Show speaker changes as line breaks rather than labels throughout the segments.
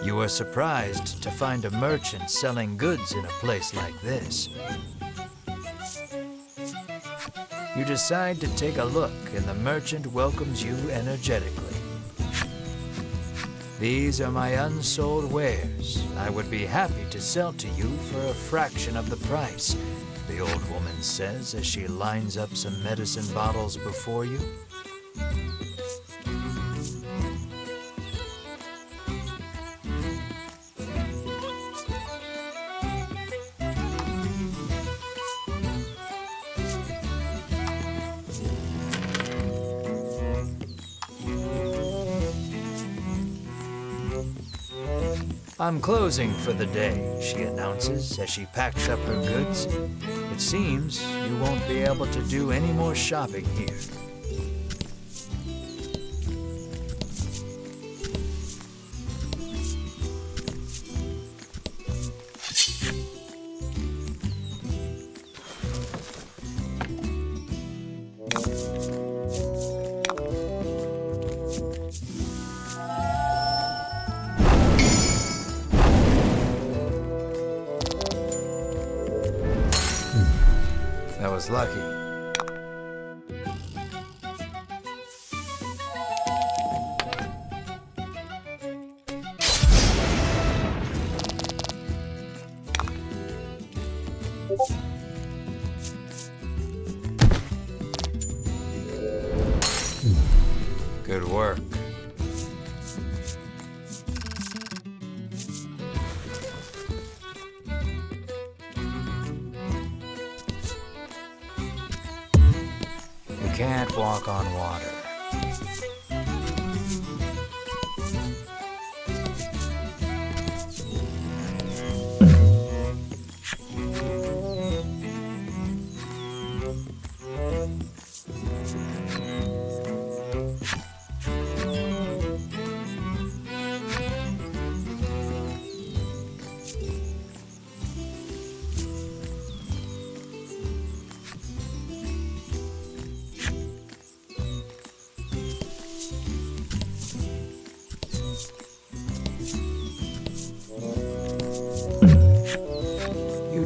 You are surprised to find a merchant selling goods in a place like this. You decide to take a look, and the merchant welcomes you energetically. These are my unsold wares. I would be happy to sell to you for a fraction of the price, the old woman says as she lines up some medicine bottles before you. I'm closing for the day, she announces as she packs up her goods. It seems you won't be able to do any more shopping here. That was lucky. Good work. Can't walk on water.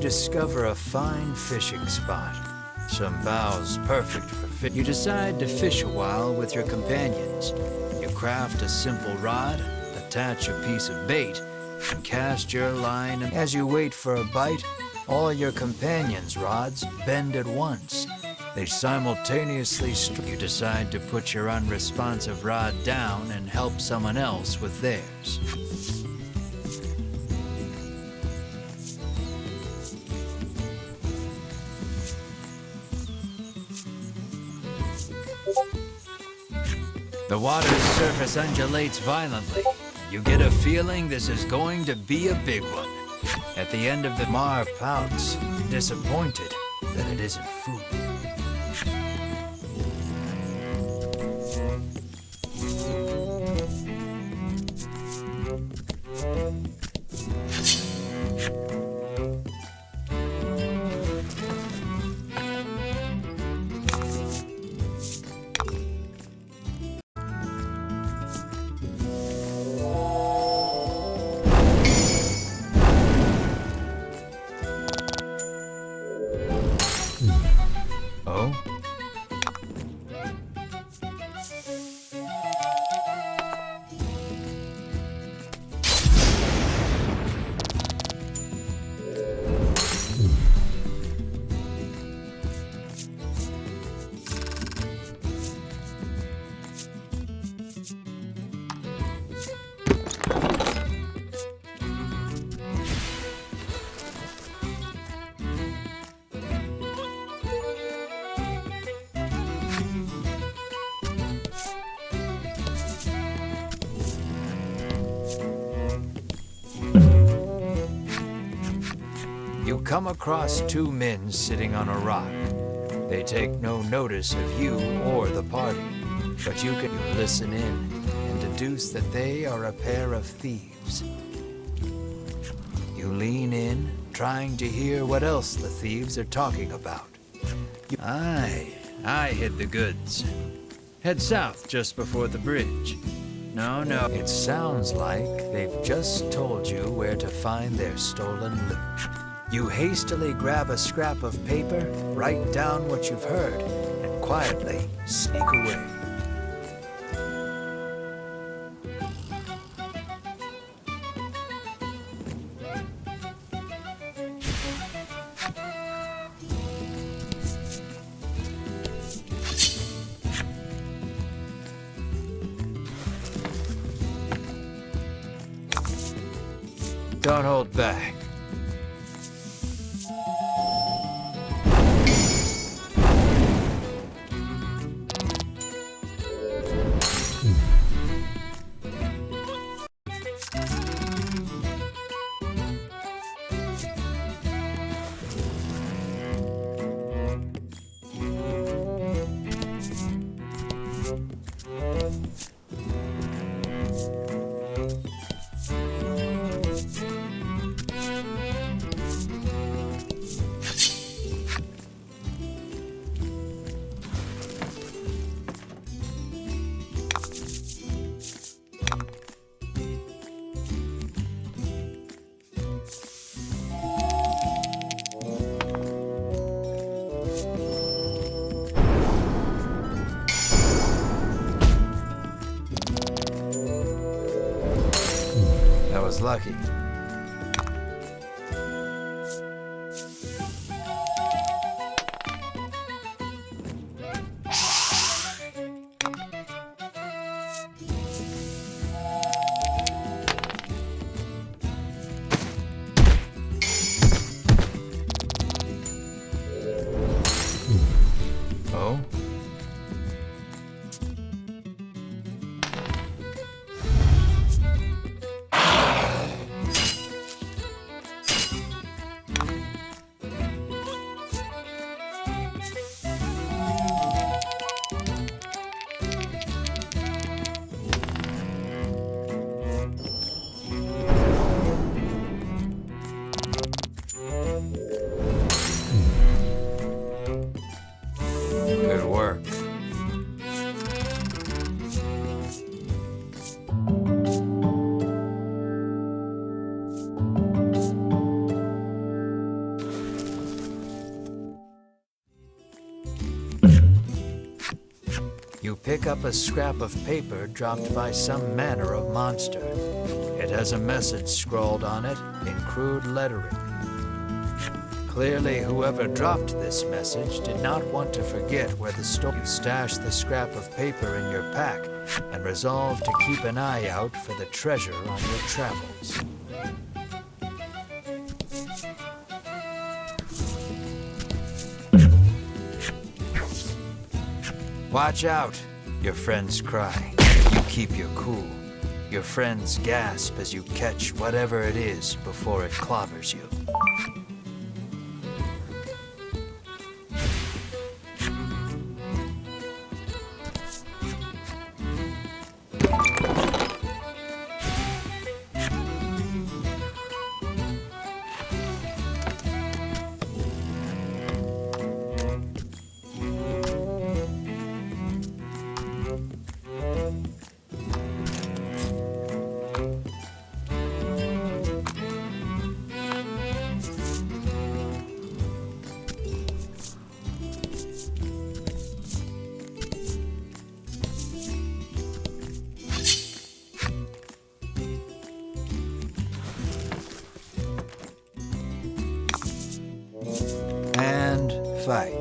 Discover a fine fishing spot. Some boughs perfect for fish. You decide to fish a while with your companions. You craft a simple rod, attach a piece of bait, and cast your line. As you wait for a bite, all your companions' rods bend at once. They simultaneously You decide to put your unresponsive rod down and help someone else with theirs. The water's surface undulates violently. You get a feeling this is going to be a big one. At the end of the Mar pouts, disappointed that it isn't food. Oh? You come across two men sitting on a rock. They take no notice of you or the party, but you can listen in and deduce that they are a pair of thieves. You lean in, trying to hear what else the thieves are talking about. I hid the goods. Head south just before the bridge. No, no. It sounds like they've just told you where to find their stolen loot. You hastily grab a scrap of paper, write down what you've heard, and quietly sneak away. Don't hold back. That was lucky. Oh? Good work. You pick up a scrap of paper dropped by some manner of monster. It has a message scrawled on it in crude lettering. Clearly, whoever dropped this message did not want to forget where the store. You stash the scrap of paper in your pack and resolve to keep an eye out for the treasure on your travels. Watch out, your friends cry. You keep your cool. Your friends gasp as you catch whatever it is before it clobbers you. And fight.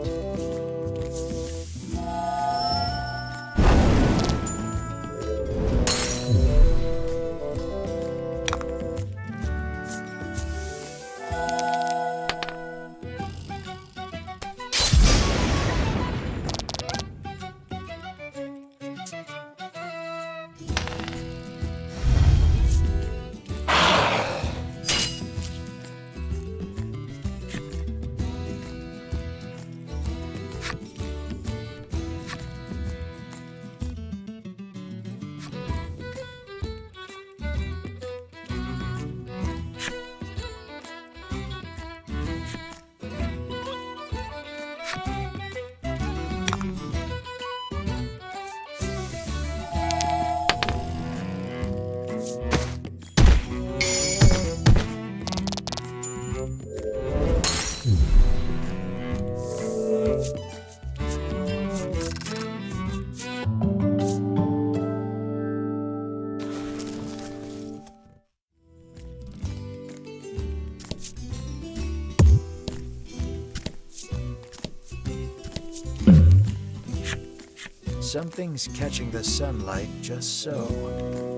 something's catching the sunlight just so.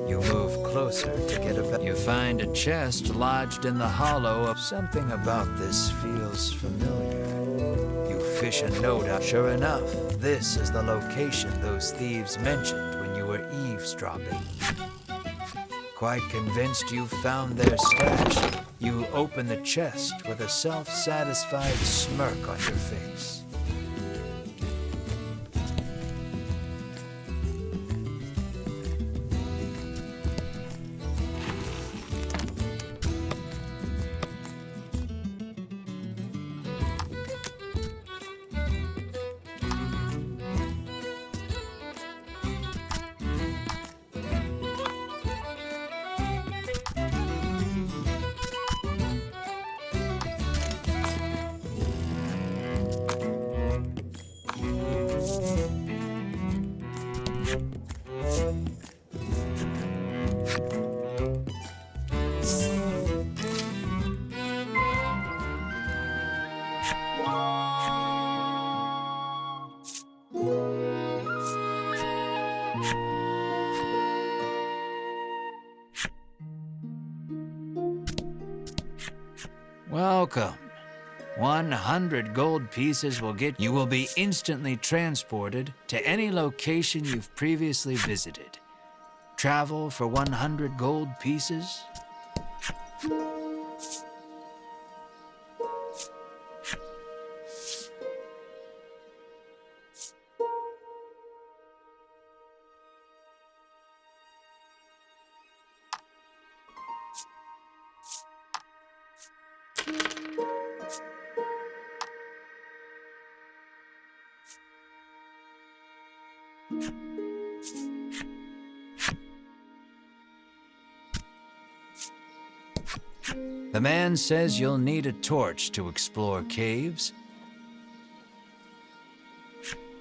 You move closer to get a better. You find a chest lodged in the hollow of something about this feels familiar. You fish a note out. Sure enough, this is the location those thieves mentioned when you were eavesdropping. Quite convinced you've found their stash, you open the chest with a self-satisfied smirk on your face. Welcome. 100 gold pieces will get you. Will be instantly transported to any location you've previously visited. Travel for 100 gold pieces? The man says you'll need a torch to explore caves.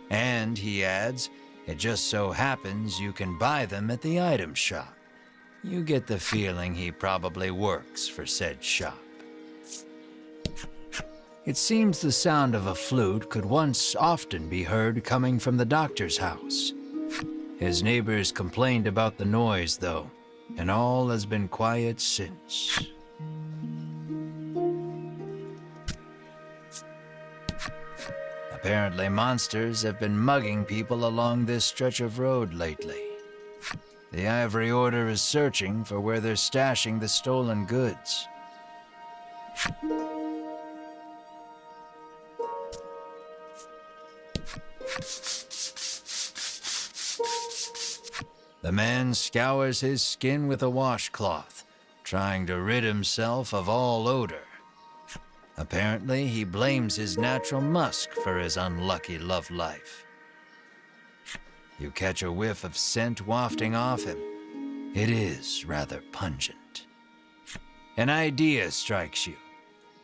And, he adds, it just so happens you can buy them at the item shop. You get the feeling he probably works for said shop. It seems the sound of a flute could once often be heard coming from the doctor's house. His neighbors complained about the noise, though, and all has been quiet since. Apparently, monsters have been mugging people along this stretch of road lately. The Ivory Order is searching for where they're stashing the stolen goods. The man scours his skin with a washcloth, trying to rid himself of all odor. Apparently, he blames his natural musk for his unlucky love life. You catch a whiff of scent wafting off him. It is rather pungent. An idea strikes you.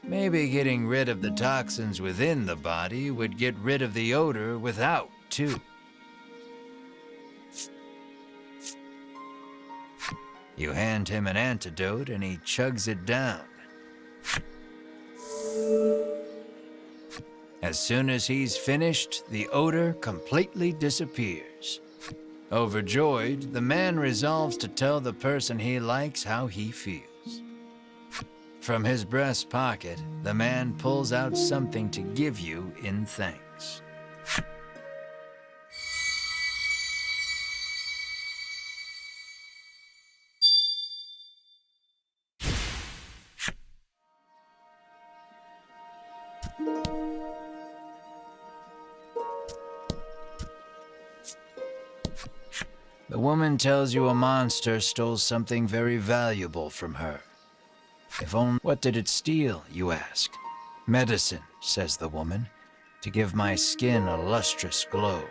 Maybe getting rid of the toxins within the body would get rid of the odor without, too. You hand him an antidote and he chugs it down. As soon as he's finished, the odor completely disappears. Overjoyed, the man resolves to tell the person he likes how he feels. From his breast pocket, the man pulls out something to give you in thanks. The woman tells you a monster stole something very valuable from her. If only— What did it steal, you ask? Medicine, says the woman, to give my skin a lustrous glow.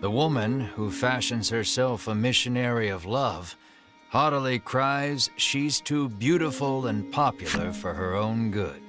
The woman, who fashions herself a missionary of love, haughtily cries she's too beautiful and popular for her own good.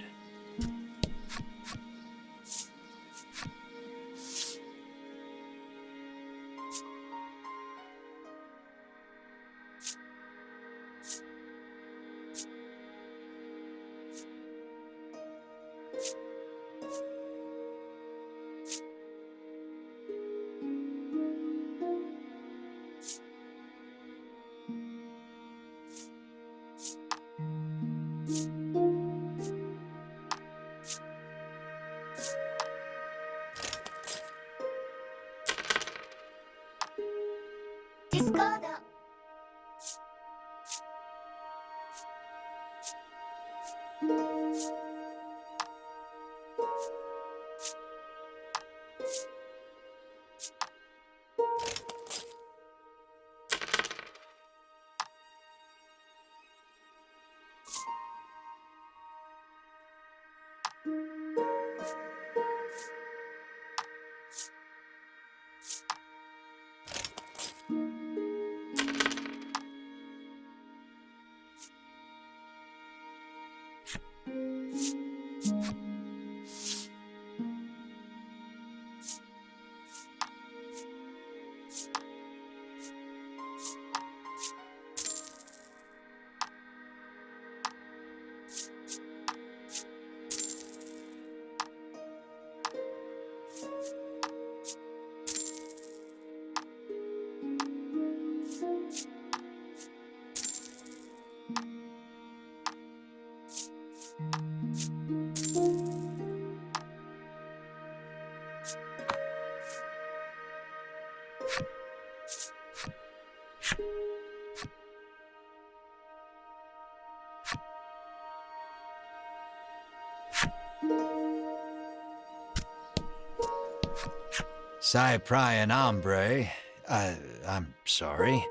Cyprian Ambre, I'm sorry,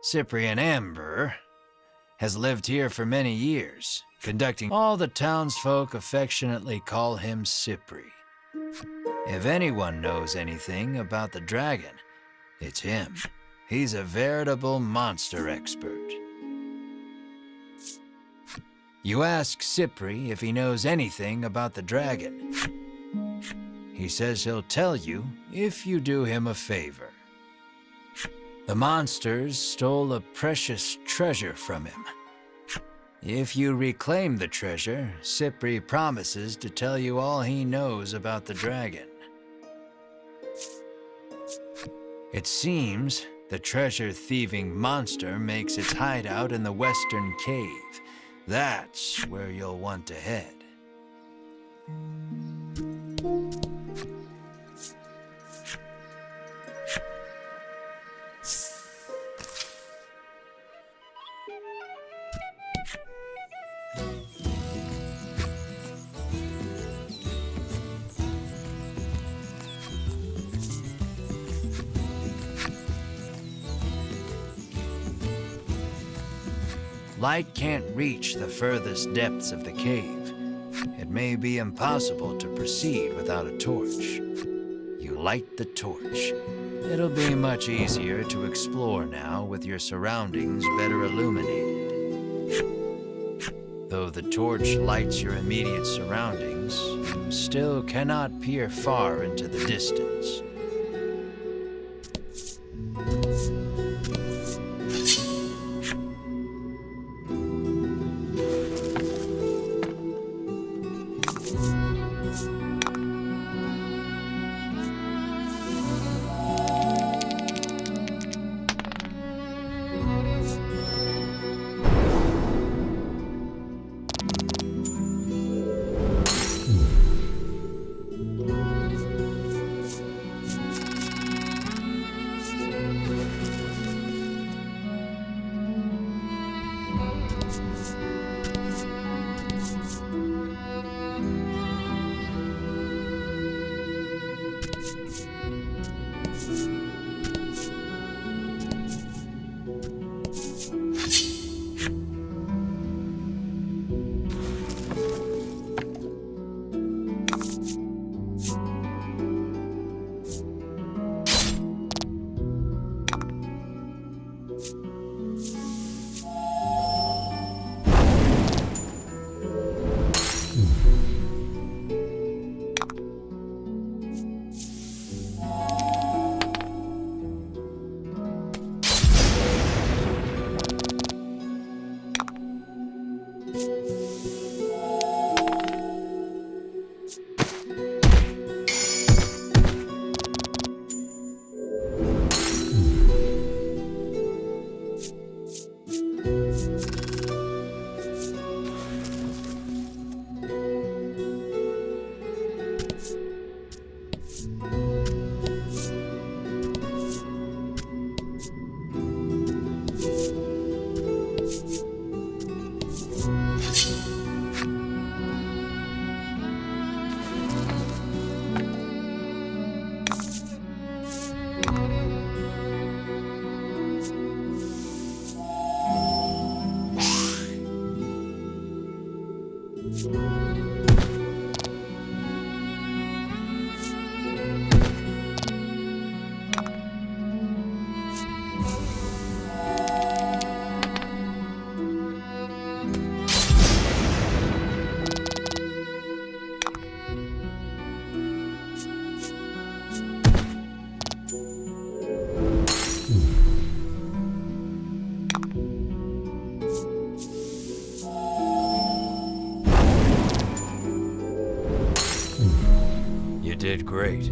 Cyprian Amber, has lived here for many years, conducting all the townsfolk affectionately call him Cypri. If anyone knows anything about the dragon, it's him. He's a veritable monster expert. You ask Cypri if he knows anything about the dragon. He says he'll tell you if you do him a favor. The monsters stole a precious treasure from him. If you reclaim the treasure, Cypri promises to tell you all he knows about the dragon. It seems the treasure-thieving monster makes its hideout in the western cave. That's where you'll want to head. Light can't reach the furthest depths of the cave. It may be impossible to proceed without a torch. You light the torch. It'll be much easier to explore now with your surroundings better illuminated. Though the torch lights your immediate surroundings, you still cannot peer far into the distance. great.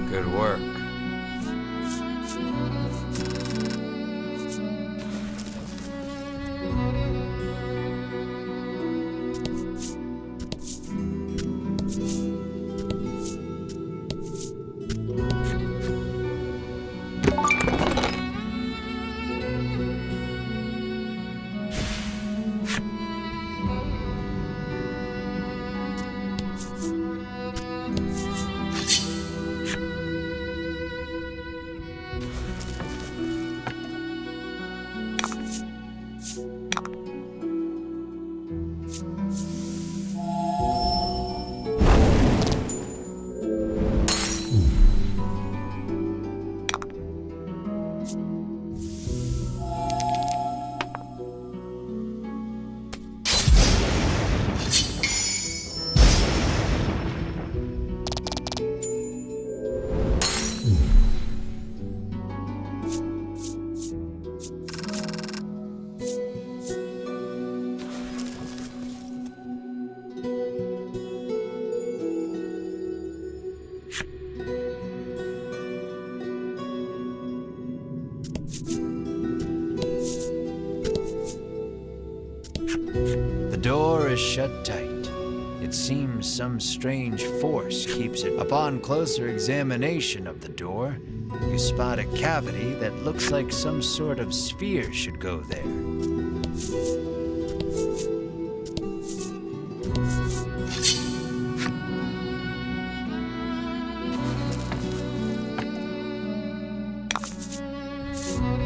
Good work. The door is shut tight. It seems some strange force keeps it. Upon closer examination of the door, you spot a cavity that looks like some sort of sphere should go there.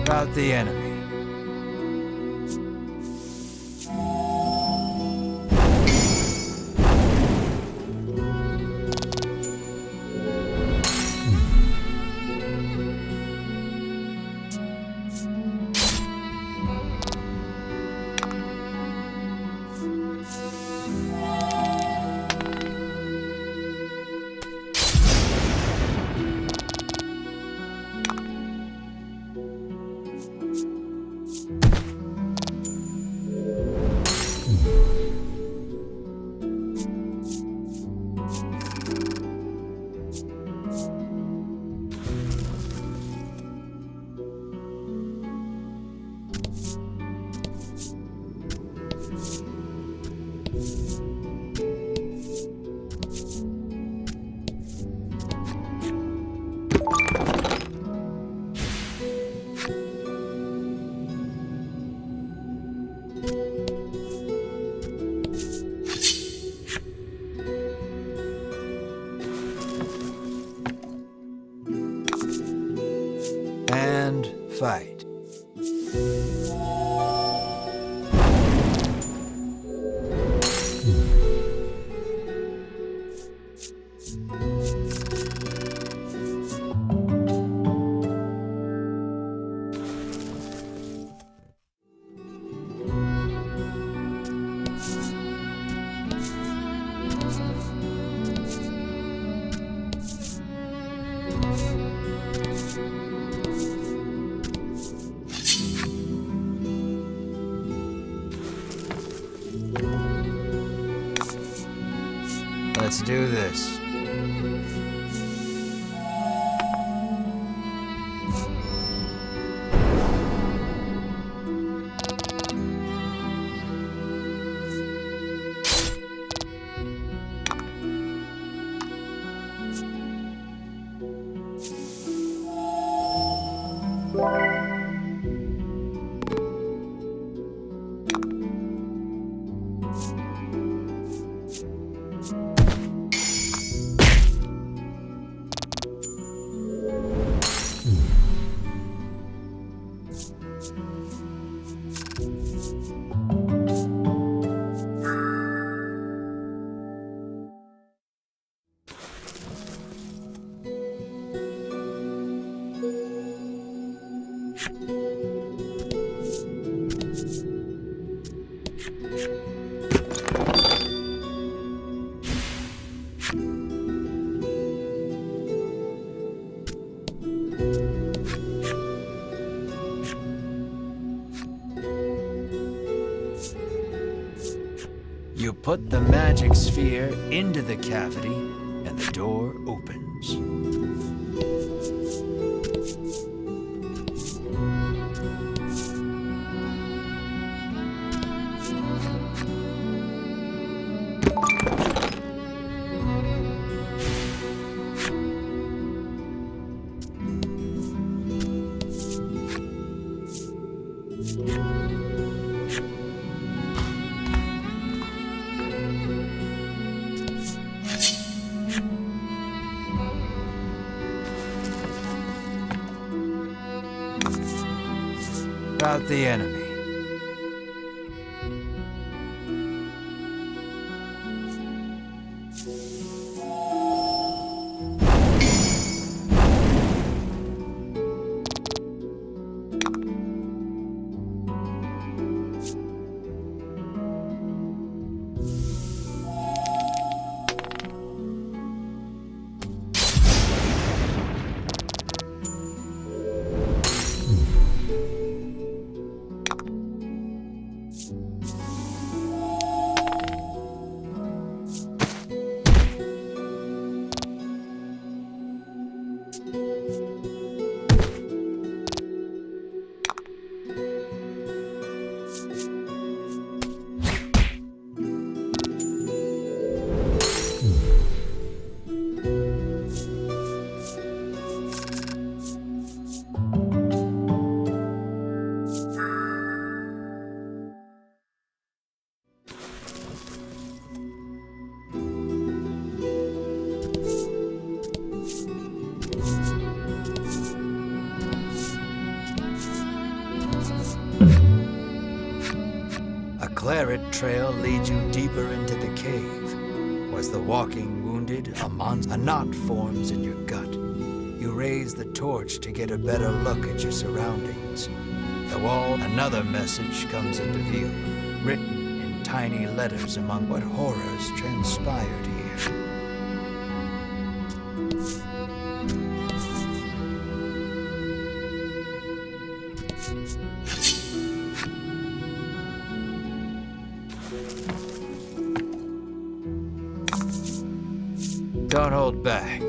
About the enemy. And fight. Let's do this. You put the magic sphere into the cavity, and the door opens. About the enemy. A claret trail leads you deeper into the cave. Was the walking wounded a monster? A knot forms in your gut. You raise the torch to get a better look at your surroundings. The wall, another message comes into view, written in tiny letters among what horrors transpired here. Don't hold back.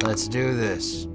Let's do this.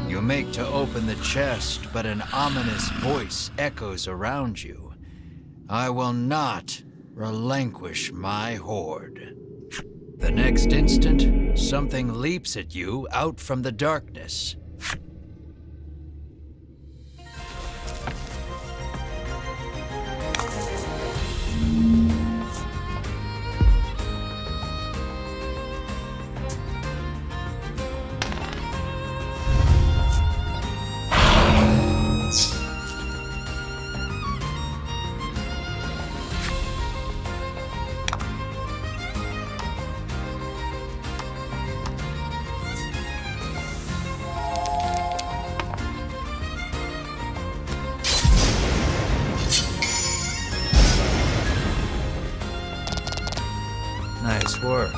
You make to open the chest, but an ominous voice echoes around you. I will not relinquish my hoard. The next instant, something leaps at you out from the darkness. Nice work.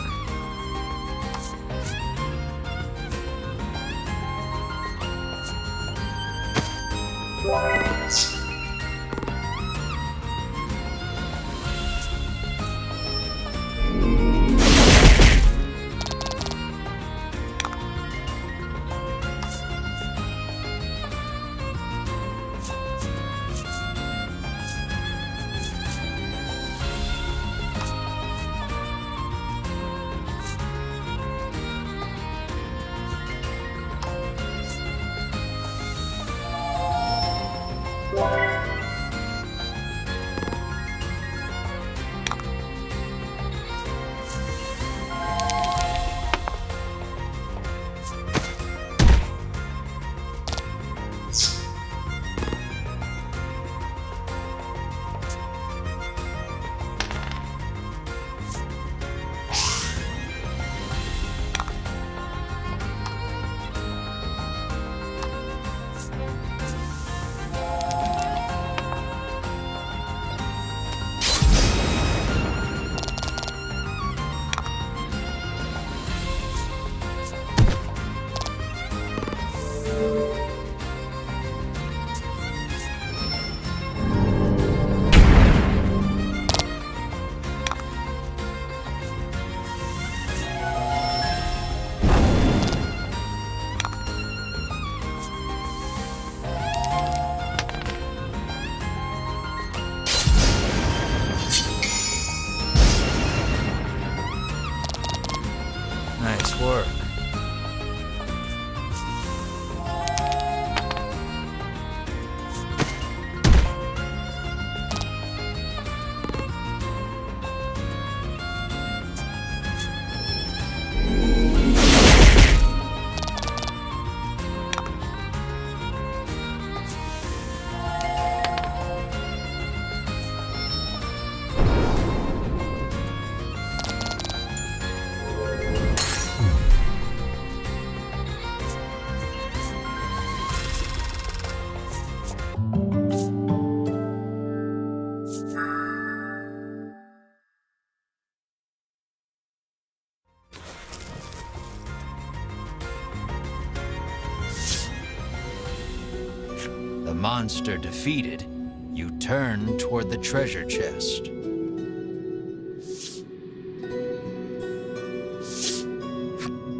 monster defeated, you turn toward the treasure chest.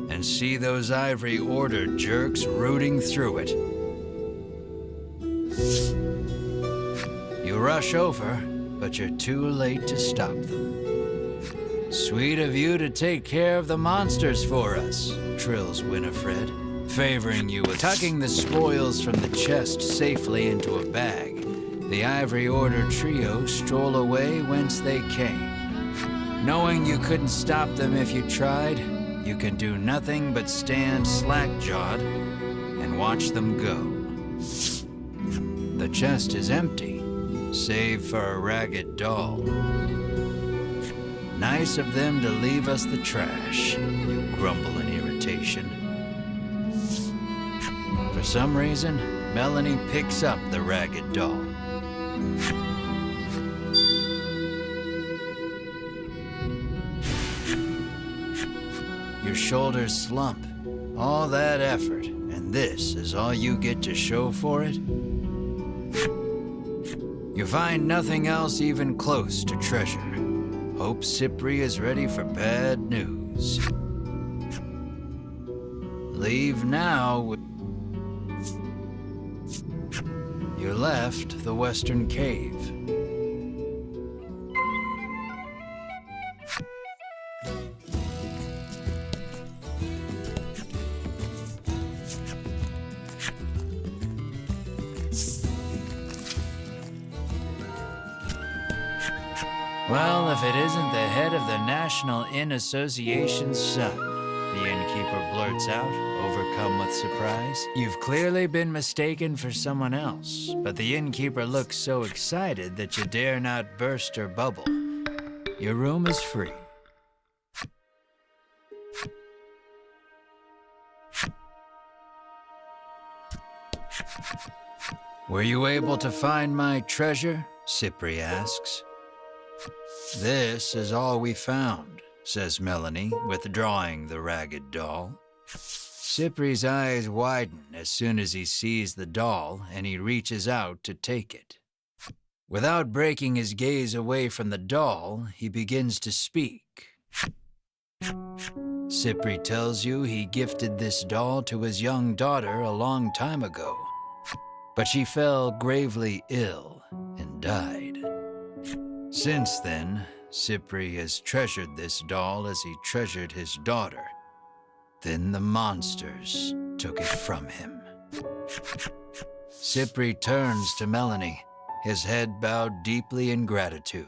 And see those Ivory Order jerks rooting through it. You rush over, but you're too late to stop them. Sweet of you to take care of the monsters for us, trills Winifred, favoring you with tucking the spoils from the chest safely into a bag. The Ivory Order trio stroll away whence they came. Knowing you couldn't stop them if you tried, you can do nothing but stand slack-jawed and watch them go. The chest is empty, save for a ragged doll. Nice of them to leave us the trash, you grumble in irritation. For some reason, Melanie picks up the ragged doll. Your shoulders slump. All that effort, and this is all you get to show for it? You find nothing else even close to treasure. Hope Cipri is ready for bad news. Leave now. You left the Western Cave. Well, if it isn't the head of the National Inn Association's son, the innkeeper blurts out, overcome with surprise. You've clearly been mistaken for someone else, but the innkeeper looks so excited that you dare not burst her bubble. Your room is free. Were you able to find my treasure? Cipri asks. This is all we found, says Melanie, withdrawing the ragged doll. Cipri's eyes widen as soon as he sees the doll, and he reaches out to take it. Without breaking his gaze away from the doll, he begins to speak. Cipri tells you he gifted this doll to his young daughter a long time ago, but she fell gravely ill and died. Since then, Cipri has treasured this doll as he treasured his daughter. Then the monsters took it from him. Cipri turns to Melanie, his head bowed deeply in gratitude.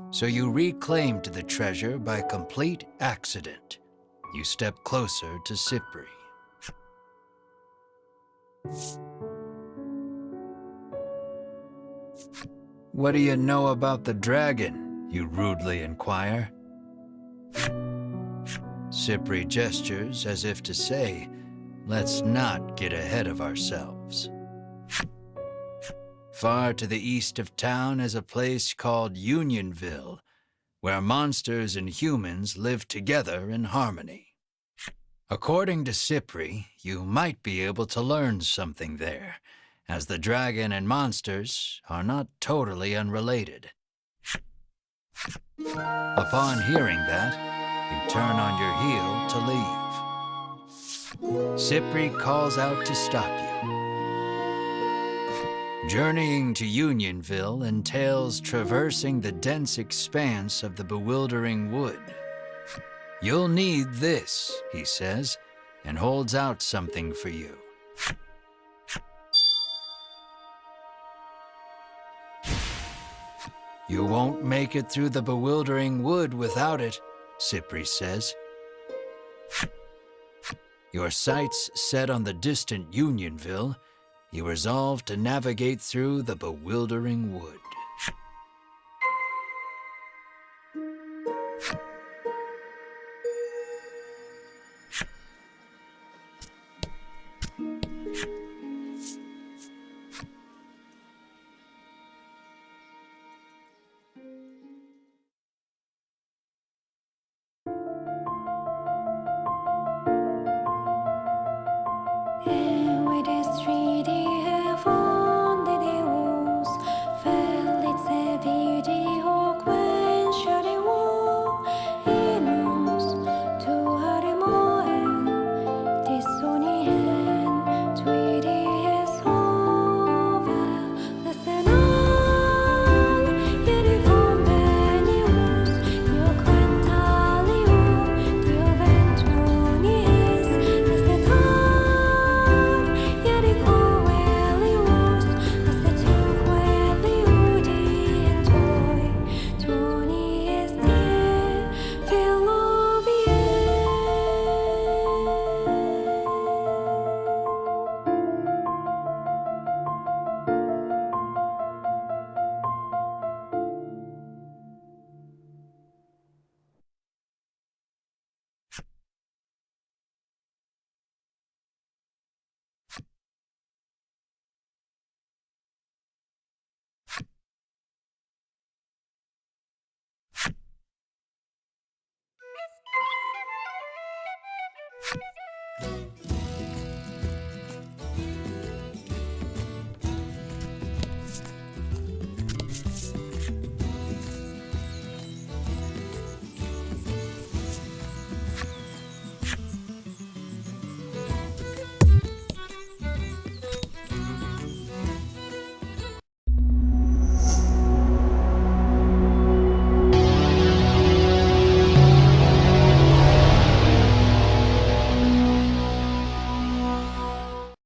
So you reclaimed the treasure by complete accident. You step closer to Cipri. What do you know about the dragon? You rudely inquire. Cipri gestures as if to say, let's not get ahead of ourselves. Far to the east of town is a place called Unionville, where monsters and humans live together in harmony. According to Cipri, you might be able to learn something there, as the dragon and monsters are not totally unrelated. Upon hearing that, you turn on your heel to leave. Cipri calls out to stop you. Journeying to Unionville entails traversing the dense expanse of the bewildering wood. You'll need this, he says, and holds out something for you. You won't make it through the bewildering wood without it, Cipri says. Your sights set on the distant Unionville, you resolve to navigate through the bewildering wood.
And with this 3D heaven Bye.